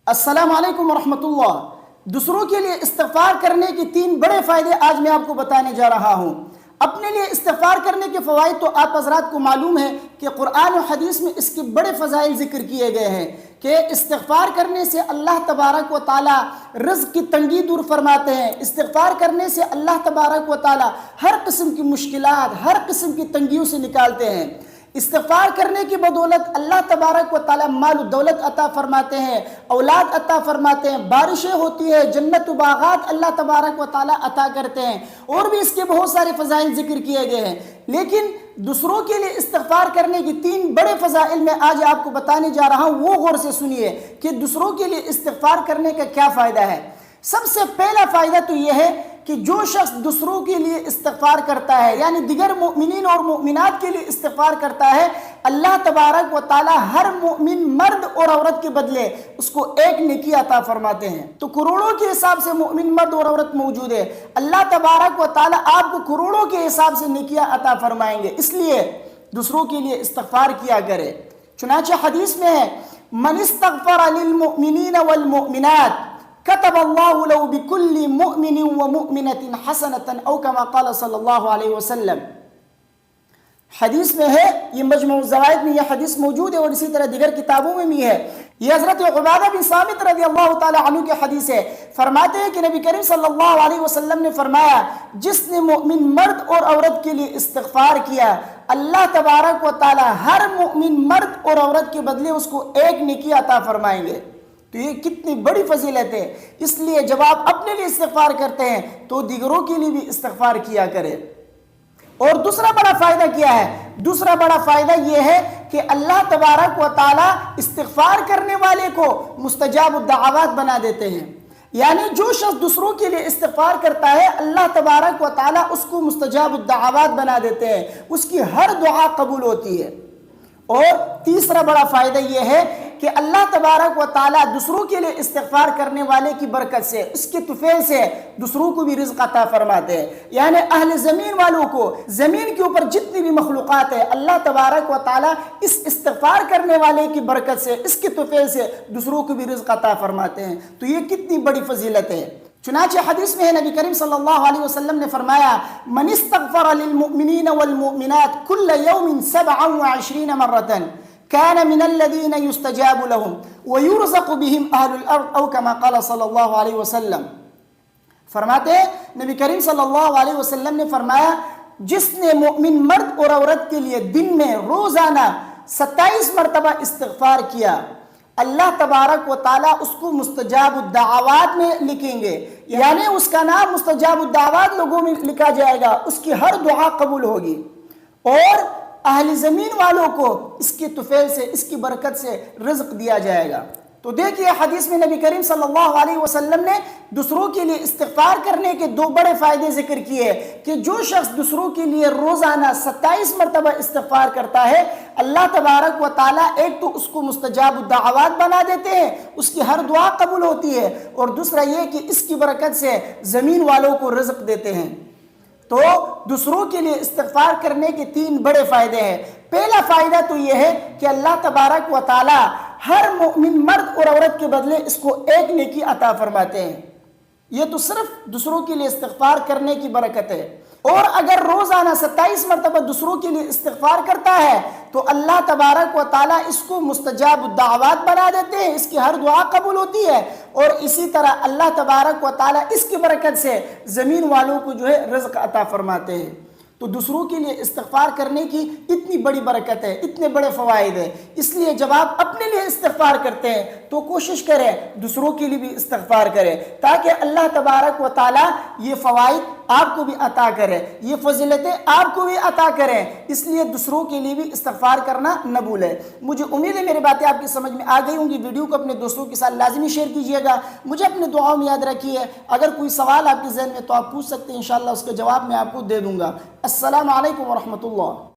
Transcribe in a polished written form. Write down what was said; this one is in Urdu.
السلام علیکم ورحمۃ اللہ۔ دوسروں کے لیے استغفار کرنے کے 3 بڑے فائدے آج میں آپ کو بتانے جا رہا ہوں۔ اپنے لیے استغفار کرنے کے فوائد تو آپ حضرات کو معلوم ہے کہ قرآن و حدیث میں اس کے بڑے فضائل ذکر کیے گئے ہیں کہ استغفار کرنے سے اللہ تبارک و تعالی رزق کی تنگی دور فرماتے ہیں۔ استغفار کرنے سے اللہ تبارک و تعالی ہر قسم کی مشکلات، ہر قسم کی تنگیوں سے نکالتے ہیں۔ استغفار کرنے کی بدولت اللہ تبارک و تعالی مال و دولت عطا فرماتے ہیں، اولاد عطا فرماتے ہیں، بارشیں ہوتی ہیں، جنت و باغات اللہ تبارک و تعالی عطا کرتے ہیں، اور بھی اس کے بہت سارے فضائل ذکر کیے گئے ہیں۔ لیکن دوسروں کے لیے استغفار کرنے کی 3 بڑے فضائل میں آج آپ کو بتانے جا رہا ہوں، وہ غور سے سنیے کہ دوسروں کے لیے استغفار کرنے کا کیا فائدہ ہے۔ سب سے پہلا فائدہ تو یہ ہے کہ جو شخص دوسروں کے لیے استغفار کرتا ہے، یعنی دیگر مؤمنین اور مؤمنات کے لیے استغفار کرتا ہے، اللہ تبارک و تعالی ہر مؤمن مرد اور عورت کے بدلے اس کو ایک نیکی عطا فرماتے ہیں۔ تو کروڑوں کے حساب سے مؤمن مرد اور عورت موجود ہے، اللہ تبارک و تعالی آپ کو کروڑوں کے حساب سے نیکیاں عطا فرمائیں گے۔ اس لیے دوسروں کے لیے استغفار کیا کرے۔ چنانچہ حدیث میں ہے من استغفر للمؤمنین والمؤمنات كتب الله له بكل مؤمن ومؤمنة حسنة او كما قال صلی اللہ علیہ وسلم۔ حدیث میں ہے، یہ مجموع الزوائد میں یہ حدیث موجود ہے اور اسی طرح دیگر کتابوں میں بھی ہے۔ یہ حضرت عبادہ بن صامت رضی اللہ تعالی عنہ کی حدیث ہے۔ فرماتے ہیں کہ نبی کریم صلی اللہ علیہ وسلم نے فرمایا جس نے مؤمن مرد اور عورت کے لیے استغفار کیا، اللہ تبارک و تعالی ہر مؤمن مرد اور عورت کے بدلے اس کو ایک نیکی عطا فرمائیں گے۔ تو یہ کتنی بڑی فضیلت ہے۔ اس لیے جب آپ اپنے لیے استغفار کرتے ہیں تو دیگروں کے لیے بھی استغفار کیا کریں۔ اور دوسرا بڑا فائدہ کیا ہے؟ دوسرا بڑا فائدہ یہ ہے کہ اللہ تبارک و تعالی استغفار کرنے والے کو مستجاب الدعوات بنا دیتے ہیں۔ یعنی جو شخص دوسروں کے لیے استغفار کرتا ہے، اللہ تبارک و تعالی اس کو مستجاب الدعوات بنا دیتے ہیں، اس کی ہر دعا قبول ہوتی ہے۔ اور تیسرا بڑا فائدہ یہ ہے کہ اللہ تبارک و تعالی دوسروں کے لیے استغفار کرنے والے کی برکت سے، اس کے طفیل سے دوسروں کو بھی رزق عطا فرماتے ہیں۔ یعنی اہل زمین والوں کو، زمین کے اوپر جتنی بھی مخلوقات ہے، اللہ تبارک و تعالی اس استغفار کرنے والے کی برکت سے، اس کے طفیل سے دوسروں کو بھی رزق عطا فرماتے ہیں۔ تو یہ کتنی بڑی فضیلت ہے۔ چنانچہ حدیث میں ہے نبی کریم صلی اللہ علیہ وسلم نے فرمایا من استغفر للمؤمنین والمؤمنات كل يوم 27 مرة كان من الذين يستجاب لهم ويرزق بهم اهل الارض او كما قال صلی اللہ علیہ وسلم۔ فرماتے ہیں نبی کریم صلی اللہ علیہ وسلم نے فرمایا جس نے مؤمن مرد اور عورت کے لیے دن میں روزانہ 27 مرتبہ استغفار کیا، اللہ تبارک و تعالی اس کو مستجاب الدعوات میں لکھیں گے، یعنی اس کا نام مستجاب الدعوات لوگوں میں لکھا جائے گا، اس کی ہر دعا قبول ہوگی، اور اہل زمین والوں کو اس کی طفیل سے، اس کی برکت سے رزق دیا جائے گا۔ تو دیکھیے حدیث میں نبی کریم صلی اللہ علیہ وسلم نے دوسروں کے لیے استغفار کرنے کے 2 بڑے فائدے ذکر کیے کہ جو شخص دوسروں کے لیے روزانہ 27 مرتبہ استغفار کرتا ہے، اللہ تبارک و تعالی ایک تو اس کو مستجاب الدعوات بنا دیتے ہیں، اس کی ہر دعا قبول ہوتی ہے، اور دوسرا یہ کہ اس کی برکت سے زمین والوں کو رزق دیتے ہیں۔ تو دوسروں کے لیے استغفار کرنے کے 3 بڑے فائدے ہیں۔ پہلا فائدہ تو یہ ہے کہ اللہ تبارک و تعالی ہر مؤمن مرد اور عورت کے بدلے اس کو ایک نیکی عطا فرماتے ہیں۔ یہ تو صرف دوسروں کے لیے استغفار کرنے کی برکت ہے، اور اگر روزانہ 27 مرتبہ دوسروں کے لیے استغفار کرتا ہے تو اللہ تبارک و تعالی اس کو مستجاب الدعوات بنا دیتے ہیں، اس کی ہر دعا قبول ہوتی ہے، اور اسی طرح اللہ تبارک و تعالی اس کی برکت سے زمین والوں کو جو ہے رزق عطا فرماتے ہیں۔ تو دوسروں کے لیے استغفار کرنے کی اتنی بڑی برکت ہے، اتنے بڑے فوائد ہیں۔ اس لیے جب آپ اپنے لیے استغفار کرتے ہیں تو کوشش کریں دوسروں کے لیے بھی استغفار کریں، تاکہ اللہ تبارک و تعالی یہ فوائد آپ کو بھی عطا کرے، یہ فضیلتیں آپ کو بھی عطا کریں۔ اس لیے دوسروں کے لیے بھی استغفار کرنا نہ بھولیں۔ مجھے امید ہے میری باتیں آپ کی سمجھ میں آ گئی ہوں گی۔ ویڈیو کو اپنے دوستوں کے ساتھ لازمی شیئر کیجیے گا۔ مجھے اپنے دعاؤں میں یاد رکھیے۔ اگر کوئی سوال آپ کے ذہن میں تو آپ پوچھ سکتے ہیں، انشاءاللہ اس کا جواب میں آپ کو دے دوں گا۔ السلام علیکم ورحمۃ اللہ۔